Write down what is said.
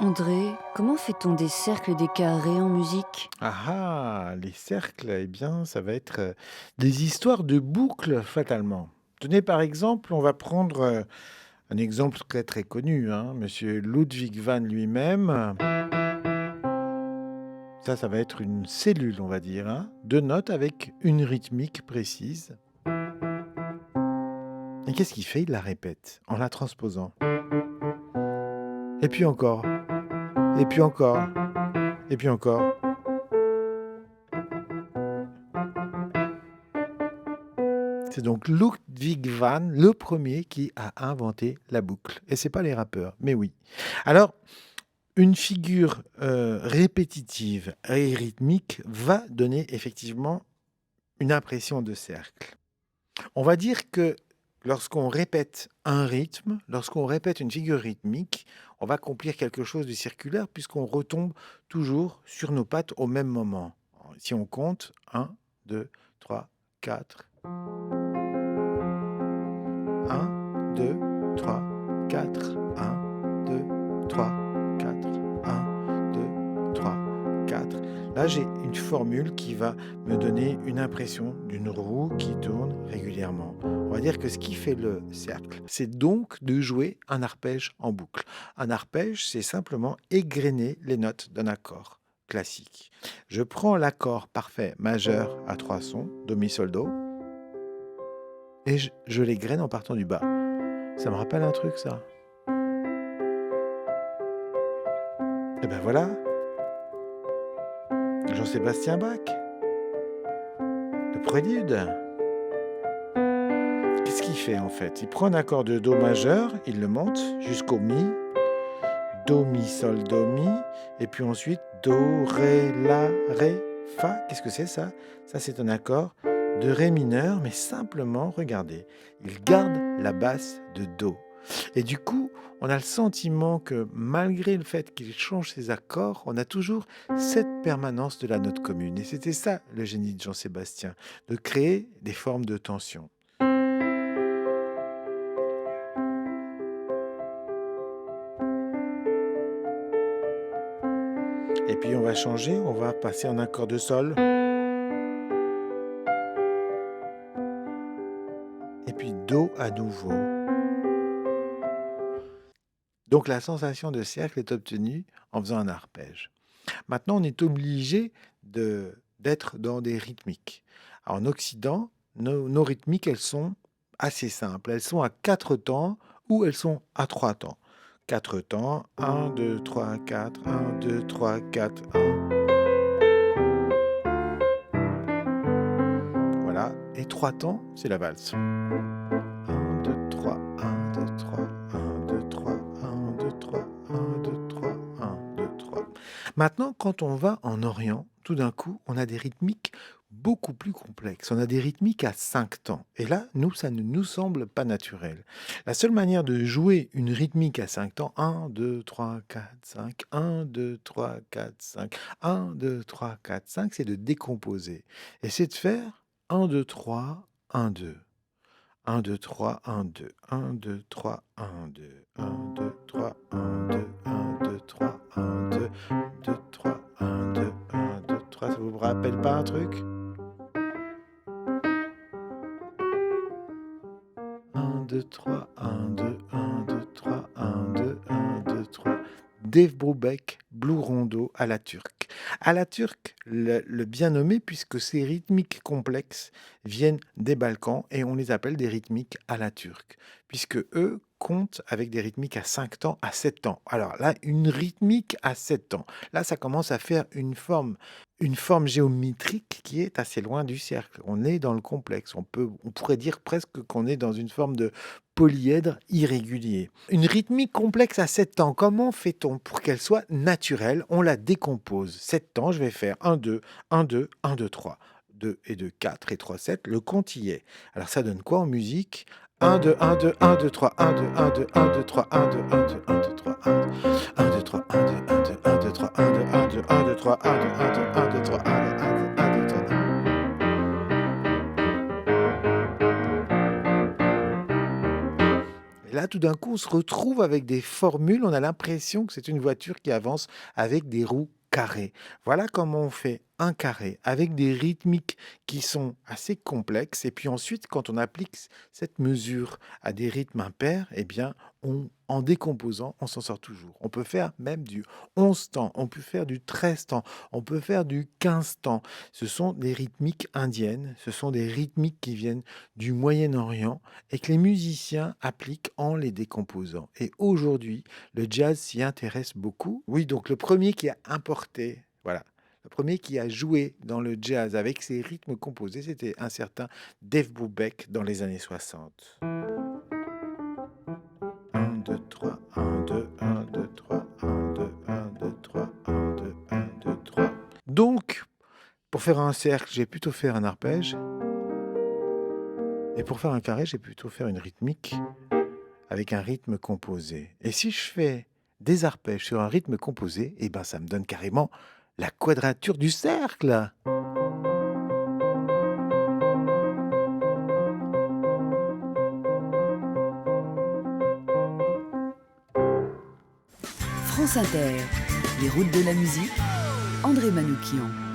André, comment fait-on des cercles et des carrés en musique? Ah ah! Les cercles, eh bien, ça va être, des histoires de boucles, fatalement. Tenez, par exemple, on va prendre, un exemple très, très connu, hein, monsieur Ludwig van lui-même. Ça va être une cellule, on va dire, hein, de notes avec une rythmique précise. Et qu'est-ce qu'il fait? Il la répète en la transposant. Et puis encore, et puis encore, et puis encore. C'est donc Ludwig van, le premier qui a inventé la boucle et c'est pas les rappeurs, mais oui. Alors, une figure, répétitive et rythmique va donner effectivement une impression de cercle. On va dire que lorsqu'on répète un rythme, lorsqu'on répète une figure rythmique, on va accomplir quelque chose de circulaire puisqu'on retombe toujours sur nos pattes au même moment. Si on compte 1, 2, 3, 4, 1, 2, 3, 4, 1, 2, 3, 4. Là, j'ai une formule qui va me donner une impression d'une roue qui tourne régulièrement. On va dire que ce qui fait le cercle, c'est donc de jouer un arpège en boucle. Un arpège, c'est simplement égrener les notes d'un accord classique. Je prends l'accord parfait majeur à trois sons, do, mi, sol, do, et je les graine en partant du bas. Ça me rappelle un truc, ça? Et ben voilà, Jean-Sébastien Bach, le prélude. Qu'est-ce qu'il fait en fait? Il prend un accord de do majeur, il le monte jusqu'au mi, do, mi, sol, do, mi, et puis ensuite do, ré, la, ré, fa. Qu'est-ce que c'est ça? Ça, c'est un accord de ré mineur, mais simplement, regardez, il garde la basse de do. Et du coup, on a le sentiment que malgré le fait qu'il change ses accords, on a toujours cette permanence de la note commune. Et c'était ça le génie de Jean-Sébastien, de créer des formes de tension. Et puis on va changer, on va passer en accord de sol. Et puis do à nouveau. Donc la sensation de cercle est obtenue en faisant un arpège. Maintenant, on est obligé d'être dans des rythmiques. En Occident, nos rythmiques, elles sont assez simples. Elles sont à 4 temps ou elles sont à 3 temps. 4 temps, 1, 2, 3, 4, 1, 2, 3, 4, 1. Voilà. Et 3 temps, c'est la valse. 1, 2, 3, 1, 2, 3, 1, 2, 3, 1, 2, 3, 1, 2, 3, 1, 2, 3. Maintenant, quand on va en Orient, tout d'un coup, on a des rythmiques beaucoup plus complexes. On a des rythmiques à 5 temps. Et là, nous, ça ne nous semble pas naturel. La seule manière de jouer une rythmique à 5 temps, 1, 2, 3, 4, 5, 1, 2, 3, 4, 5, 1, 2, 3, 4, 5, c'est de décomposer. Et c'est de faire 1, 2, 3, 1, 2. 1, 2, 3, 1, 2, 1, 2, 3, 1, 2, 1, 2, 3, 1, 2, 1, 2, 3, 1, 2, 2, 3, 1, 2, 1, 2, 3. Ça vous rappelle pas un truc? 1, 2, 3, 1, 2, 1, 2, 3, 1, 2, 1, 2, 3. Dave Brubeck, Blue Rondo à la turque. À la turque, le bien nommé puisque ces rythmiques complexes viennent des Balkans et on les appelle des rythmiques à la turque, puisque eux comptent avec des rythmiques à 5 temps, à 7 temps. Alors là, une rythmique à 7 temps. Là, ça commence à faire une forme géométrique qui est assez loin du cercle. On est dans le complexe. On pourrait dire presque qu'on est dans une forme de polyèdre irrégulier. Une rythmique complexe à 7 temps, comment fait-on pour qu'elle soit naturelle? On la décompose. 7 temps, je vais faire 1, 2, 1, 2, 1, 2, 3. 2 et 2, 4 et 3, 7. Le compte y est. Alors ça donne quoi en musique? 1, 2, 1, 2, 1, 2, 3, 1, 2, 1, 2, 1, 2, 3, 1, 2, 1, 2, 1, 2, 3, 1, 2, 1, 2, 3, 1, 2, 1, 2, 1, 2, 3, 1, 2, 1, 2, 1, 2, 3, 1, 2, 1, 2, 1, 2, 3, 1, 2, 1, 2, 1, 2, 3. Et là, tout d'un coup, on se retrouve avec des formules, on a l'impression que c'est une voiture qui avance avec des roues carrées. Voilà comment on fait un carré avec des rythmiques qui sont assez complexes. Et puis ensuite, quand on applique cette mesure à des rythmes impairs, eh bien, en décomposant, on s'en sort toujours. On peut faire même du 11 temps, on peut faire du 13 temps, on peut faire du 15 temps. Ce sont des rythmiques indiennes, ce sont des rythmiques qui viennent du Moyen-Orient et que les musiciens appliquent en les décomposant. Et aujourd'hui, le jazz s'y intéresse beaucoup. Oui, donc le premier qui a importé, voilà, le premier qui a joué dans le jazz avec ses rythmes composés, c'était un certain Dave Brubeck dans les années 60. 1, 2, 3, 1, 2, 1, 2, 3, 1, 2, 1, 2, 3, 1, 2, 1, 2, 3. Donc, pour faire un cercle, j'ai plutôt faire un arpège. Et pour faire un carré, j'ai plutôt faire une rythmique avec un rythme composé. Et si je fais des arpèges sur un rythme composé, eh ben ça me donne carrément la quadrature du cercle. France Inter, les routes de la musique, André Manoukian.